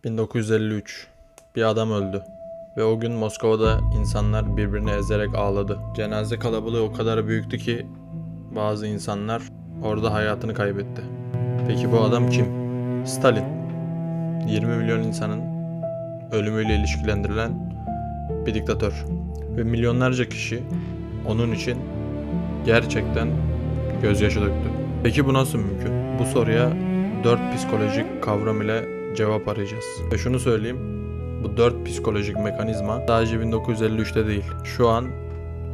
1953. Bir adam öldü. Ve o gün Moskova'da insanlar birbirini ezerek ağladı. Cenaze kalabalığı o kadar büyüktü ki bazı insanlar orada hayatını kaybetti. Peki bu adam kim? Stalin. 20 milyon insanın ölümüyle ilişkilendirilen bir diktatör. Ve milyonlarca kişi onun için gerçekten gözyaşı döktü. Peki bu nasıl mümkün? Bu soruya 4 psikolojik kavram ile cevap arayacağız. Ve şunu söyleyeyim, bu 4 psikolojik mekanizma sadece 1953'te değil, şu an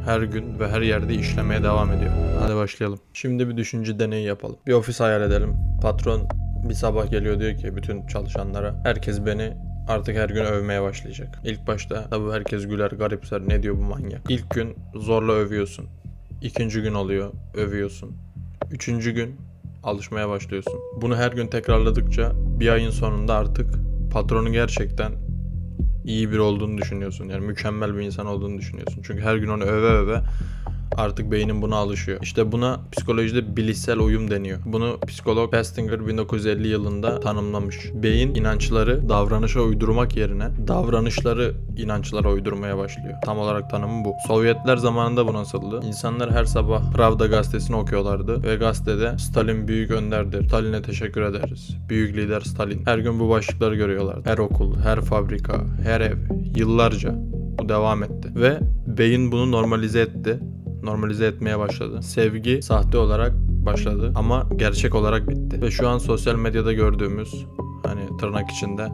her gün ve her yerde işlemeye devam ediyor. Hadi başlayalım. Şimdi bir düşünce deneyi yapalım. Bir ofis hayal edelim. Patron bir sabah geliyor, diyor ki bütün çalışanlara, herkes beni artık her gün övmeye başlayacak. İlk başta tabii herkes güler, garipser, ne diyor bu manyak. İlk gün zorla övüyorsun. İkinci gün oluyor, övüyorsun. Üçüncü gün alışmaya başlıyorsun. Bunu her gün tekrarladıkça bir ayın sonunda artık patronun gerçekten iyi biri olduğunu düşünüyorsun. Yani mükemmel bir insan olduğunu düşünüyorsun. Çünkü her gün onu öve öve artık beynin buna alışıyor. İşte buna psikolojide bilişsel uyum deniyor. Bunu psikolog Festinger 1950 yılında tanımlamış. Beyin inançları davranışa uydurmak yerine davranışları inançlara uydurmaya başlıyor. Tam olarak tanımı bu. Sovyetler zamanında bu nasıldı? İnsanlar her sabah Pravda gazetesini okuyorlardı ve gazetede Stalin büyük önderdir, Stalin'e teşekkür ederiz, büyük lider Stalin. Her gün bu başlıkları görüyorlardı. Her okul, her fabrika, her ev, yıllarca bu devam etti. Ve beyin bunu normalize etti. Normalize etmeye başladı. Sevgi sahte olarak başladı ama gerçek olarak bitti. Ve şu an sosyal medyada gördüğümüz, hani tırnak içinde,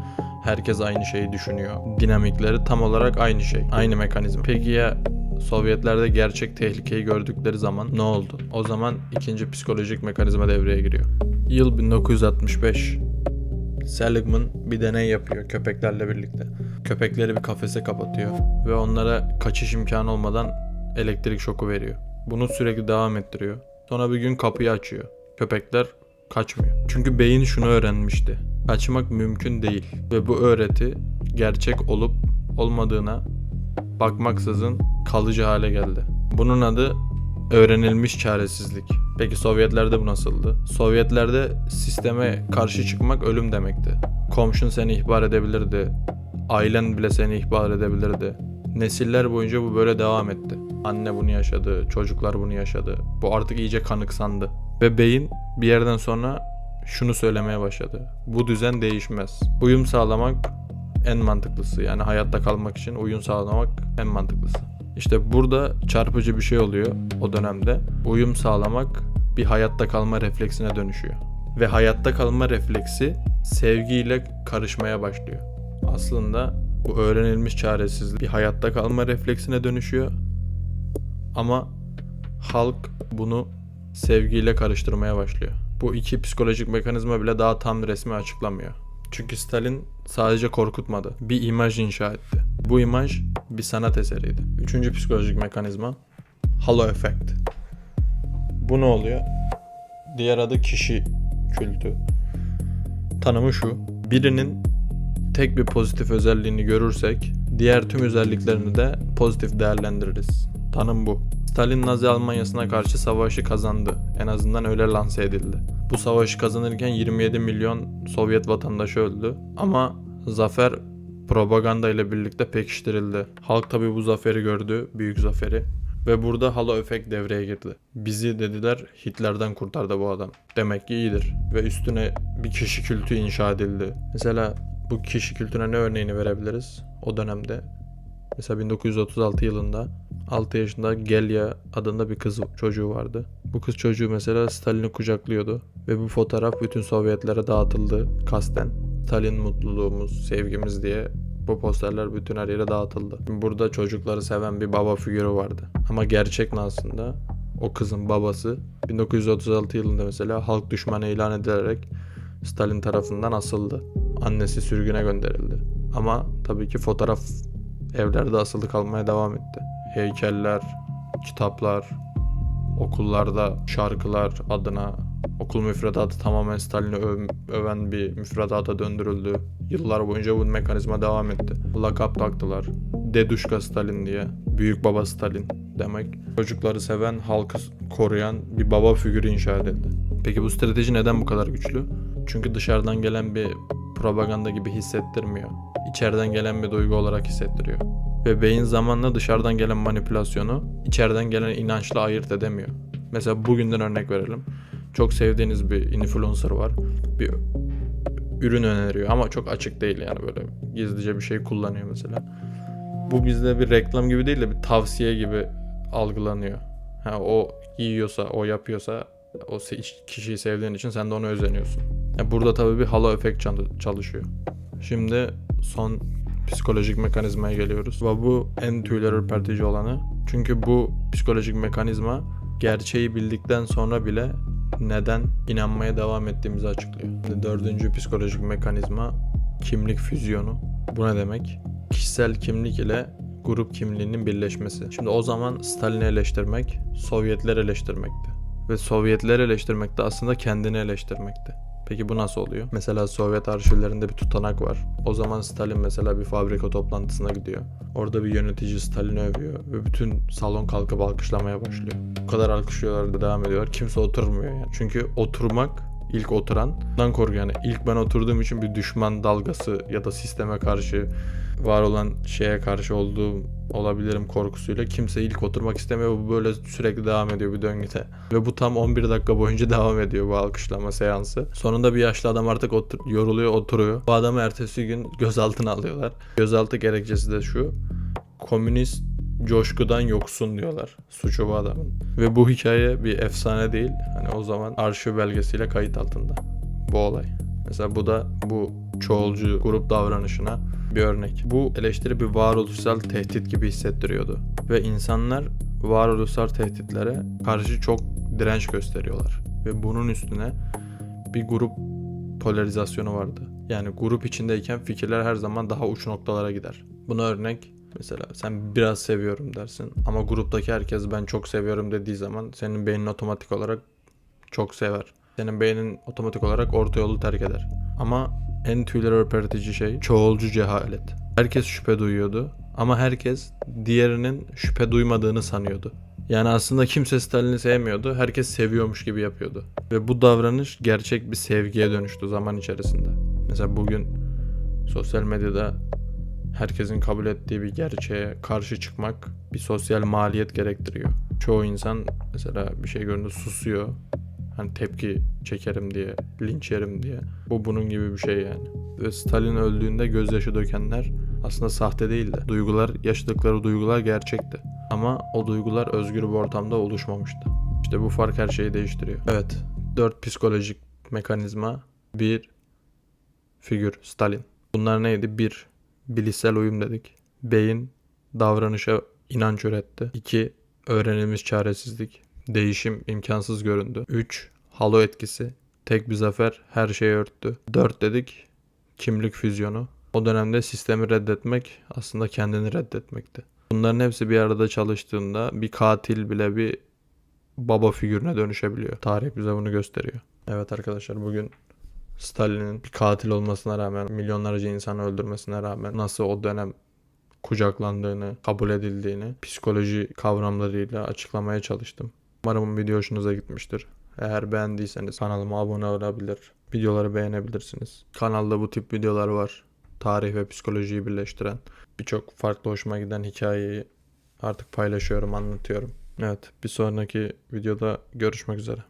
herkes aynı şeyi düşünüyor. Dinamikleri tam olarak aynı şey. Aynı mekanizma. Peki ya Sovyetlerde gerçek tehlikeyi gördükleri zaman ne oldu? O zaman ikinci psikolojik mekanizma devreye giriyor. Yıl 1965. Seligman bir deney yapıyor köpeklerle birlikte. Köpekleri bir kafese kapatıyor ve onlara kaçış imkanı olmadan elektrik şoku veriyor. Bunu sürekli devam ettiriyor. Sonra bir gün kapıyı açıyor. Köpekler kaçmıyor. Çünkü beyin şunu öğrenmişti: kaçmak mümkün değil. Ve bu öğreti gerçek olup olmadığına bakmaksızın kalıcı hale geldi. Bunun adı öğrenilmiş çaresizlik. Peki Sovyetlerde bu nasıldı? Sovyetlerde sisteme karşı çıkmak ölüm demekti. Komşun seni ihbar edebilirdi. Ailen bile seni ihbar edebilirdi. Nesiller boyunca bu böyle devam etti. Anne bunu yaşadı, çocuklar bunu yaşadı. Bu artık iyice kanıksandı. Ve beyin bir yerden sonra şunu söylemeye başladı: bu düzen değişmez. Uyum sağlamak en mantıklısı. Yani hayatta kalmak için uyum sağlamak en mantıklısı. İşte burada çarpıcı bir şey oluyor o dönemde. Uyum sağlamak bir hayatta kalma refleksine dönüşüyor. Ve hayatta kalma refleksi sevgiyle karışmaya başlıyor. Aslında bu öğrenilmiş çaresizlik bir hayatta kalma refleksine dönüşüyor. Ama halk bunu sevgiyle karıştırmaya başlıyor. Bu iki psikolojik mekanizma bile daha tam resmi açıklamıyor. Çünkü Stalin sadece korkutmadı, bir imaj inşa etti. Bu imaj bir sanat eseriydi. Üçüncü psikolojik mekanizma halo efekt. Bu ne oluyor? Diğer adı kişi kültü. Tanımı şu: birinin tek bir pozitif özelliğini görürsek diğer tüm özelliklerini de pozitif değerlendiririz. Tanım bu. Stalin Nazi Almanyası'na karşı savaşı kazandı. En azından öyle lanse edildi. Bu savaşı kazanırken 27 milyon Sovyet vatandaşı öldü. Ama zafer propaganda ile birlikte pekiştirildi. Halk tabi bu zaferi gördü, büyük zaferi. Ve burada halo efekt devreye girdi. Bizi, dediler, Hitler'den kurtardı bu adam. Demek ki iyidir. Ve üstüne bir kişi kültü inşa edildi. Mesela bu kişi kültüne ne örneğini verebiliriz o dönemde? Mesela 1936 yılında 6 yaşında Gelya adında bir kız çocuğu vardı. Bu kız çocuğu mesela Stalin'i kucaklıyordu. Ve bu fotoğraf bütün Sovyetlere dağıtıldı kasten. Stalin mutluluğumuz, sevgimiz diye bu posterler bütün her yere dağıtıldı. Burada çocukları seven bir baba figürü vardı. Ama gerçek aslında o kızın babası 1936 yılında mesela halk düşmanı ilan edilerek Stalin tarafından asıldı. Annesi sürgüne gönderildi. Ama tabii ki fotoğraf evlerde asılı kalmaya devam etti. Heykeller, kitaplar, okullarda şarkılar adına okul müfredatı tamamen Stalin'i öven bir müfredata döndürüldü. Yıllar boyunca bu mekanizma devam etti. Lakap taktılar. Deduşka Stalin diye. Büyük baba Stalin demek. Çocukları seven, halkı koruyan bir baba figürü inşa edildi. Peki bu strateji neden bu kadar güçlü? Çünkü dışarıdan gelen bir propaganda gibi hissettirmiyor. İçeriden gelen bir duygu olarak hissettiriyor. Ve beyin zamanla dışarıdan gelen manipülasyonu içeriden gelen inançla ayırt edemiyor. Mesela bugünden örnek verelim. Çok sevdiğiniz bir influencer var. Bir ürün öneriyor ama çok açık değil, yani böyle gizlice bir şey kullanıyor mesela. Bu bizde bir reklam gibi değil de bir tavsiye gibi algılanıyor. O yiyorsa, o yapıyorsa, o kişiyi sevdiğin için sen de ona özeniyorsun. Burada tabii bir halo efekt çalışıyor. Şimdi son psikolojik mekanizmaya geliyoruz. Ve bu en tüyler ürpertici olanı. Çünkü bu psikolojik mekanizma gerçeği bildikten sonra bile neden inanmaya devam ettiğimizi açıklıyor. Dördüncü psikolojik mekanizma kimlik füzyonu. Bu ne demek? Kişisel kimlik ile grup kimliğinin birleşmesi. Şimdi o zaman Stalin'i eleştirmek, Sovyetleri eleştirmekti. Ve Sovyetleri eleştirmek de aslında kendini eleştirmekti. Peki bu nasıl oluyor? Mesela Sovyet arşivlerinde bir tutanak var. O zaman Stalin mesela bir fabrika toplantısına gidiyor. Orada bir yönetici Stalin'i övüyor ve bütün salon kalkıp alkışlamaya başlıyor. Bu kadar alkışlıyorlar da devam ediyorlar. Kimse oturmuyor yani. Çünkü oturmak, ilk oturandan korkuyor. Yani ilk ben oturduğum için bir düşman dalgası ya da sisteme karşı, var olan şeye karşı olduğum olabilirim korkusuyla kimse ilk oturmak istemiyor. Bu böyle sürekli devam ediyor bir döngüde. Ve bu tam 11 dakika boyunca devam ediyor bu alkışlama seansı. Sonunda bir yaşlı adam artık yoruluyor, oturuyor. Bu adamı ertesi gün gözaltına alıyorlar. Gözaltı gerekçesi de şu: komünist coşkudan yoksun diyorlar suçu bu adamın. Ve bu hikaye bir efsane değil. Hani o zaman arşiv belgesiyle kayıt altında bu olay. Mesela bu da bu çoğulcu grup davranışına bir örnek. Bu eleştiri bir varoluşsal tehdit gibi hissettiriyordu. Ve insanlar varoluşsal tehditlere karşı çok direnç gösteriyorlar. Ve bunun üstüne bir grup polarizasyonu vardı. Yani grup içindeyken fikirler her zaman daha uç noktalara gider. Buna örnek, mesela sen biraz seviyorum dersin ama gruptaki herkes ben çok seviyorum dediği zaman senin beynin otomatik olarak çok sever. Senin beynin otomatik olarak orta yolu terk eder. Ama en tüyler ürpertici şey çoğulcu cehalet. Herkes şüphe duyuyordu ama herkes diğerinin şüphe duymadığını sanıyordu. Yani aslında kimse Stalin'i sevmiyordu. Herkes seviyormuş gibi yapıyordu. Ve bu davranış gerçek bir sevgiye dönüştü zaman içerisinde. Mesela bugün sosyal medyada herkesin kabul ettiği bir gerçeğe karşı çıkmak bir sosyal maliyet gerektiriyor. Çoğu insan mesela bir şey görünce susuyor. Hani tepki çekerim diye, linç yerim diye. Bu bunun gibi bir şey yani. Ve Stalin öldüğünde gözyaşı dökenler aslında sahte değildi. Yaşadıkları duygular gerçekti. Ama o duygular özgür bir ortamda oluşmamıştı. İşte bu fark her şeyi değiştiriyor. Evet, 4 psikolojik mekanizma, bir figür Stalin. Bunlar neydi? 1. Bilişsel uyum dedik. Beyin davranışa inanç üretti. 2. Öğrenilmiş çaresizlik. Değişim imkansız göründü. 3. Halo etkisi. Tek bir zafer her şeyi örttü. 4 dedik. Kimlik füzyonu. O dönemde sistemi reddetmek aslında kendini reddetmekti. Bunların hepsi bir arada çalıştığında bir katil bile bir baba figürüne dönüşebiliyor. Tarih bize bunu gösteriyor. Evet arkadaşlar, bugün Stalin'in bir katil olmasına rağmen, milyonlarca insanı öldürmesine rağmen nasıl o dönem kucaklandığını, kabul edildiğini psikoloji kavramlarıyla açıklamaya çalıştım. Umarım video hoşunuza gitmiştir. Eğer beğendiyseniz kanalıma abone olabilir, videoları beğenebilirsiniz. Kanalda bu tip videolar var. Tarih ve psikolojiyi birleştiren birçok farklı hoşuma giden hikayeyi artık paylaşıyorum, anlatıyorum. Evet, bir sonraki videoda görüşmek üzere.